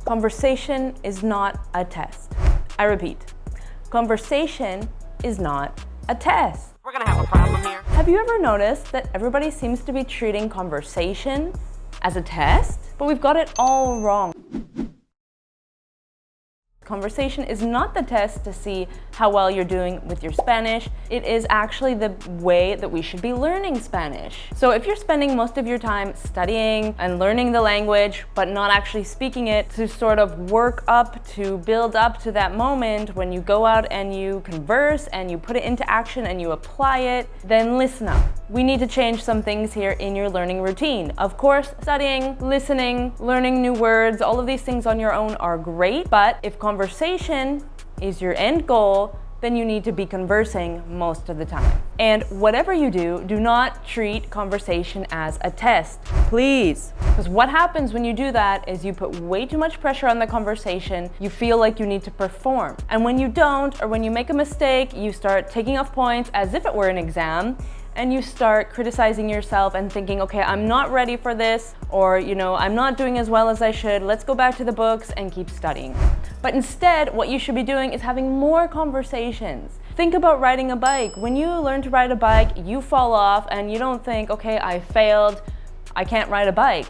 Conversation is not a test. I repeat, conversation is not a test. We're gonna have a problem here. Have you ever noticed that everybody seems to be treating conversation as a test? But we've got it all wrong. Conversation is not the test to see how well you're doing with your Spanish. It is actually the way that we should be learning Spanish. So if you're spending most of your time studying and learning the language, but not actually speaking it, to sort of work up, to build up to that moment when you go out and you converse and you put it into action and you apply it, then listen up. We need to change some things here in your learning routine. Of course, studying, listening, learning new words, all of these things on your own are great, but if conversation is your end goal, then you need to be conversing most of the time. And whatever you do, do not treat conversation as a test, please. Because what happens when you do that is you put way too much pressure on the conversation, you feel like you need to perform. And when you don't, or when you make a mistake, you start taking off points as if it were an exam, and you start criticizing yourself and thinking, okay, I'm not ready for this, or, I'm not doing as well as I should. Let's go back to the books and keep studying. But instead, what you should be doing is having more conversations. Think about riding a bike. When you learn to ride a bike, you fall off and you don't think, okay, I failed, I can't ride a bike.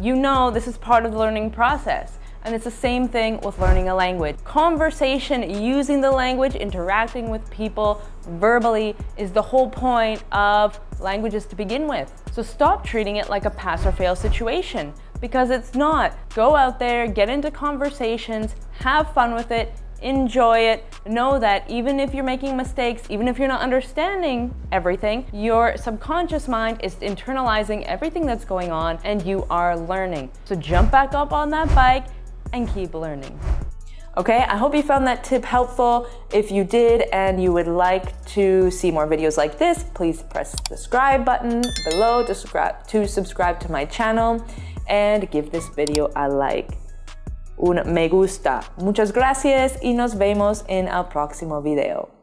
You know this is part of the learning process. And it's the same thing with learning a language. Conversation, using the language, interacting with people verbally is the whole point of languages to begin with. So stop treating it like a pass or fail situation, because it's not. Go out there, get into conversations, have fun with it, enjoy it. Know that even if you're making mistakes, even if you're not understanding everything, your subconscious mind is internalizing everything that's going on and you are learning. So jump back up on that bike and keep learning. Okay, I hope you found that tip helpful. If you did and you would like to see more videos like this, please press the subscribe button below to subscribe to my channel and give this video a like. Un me gusta. Muchas gracias y nos vemos en el próximo video.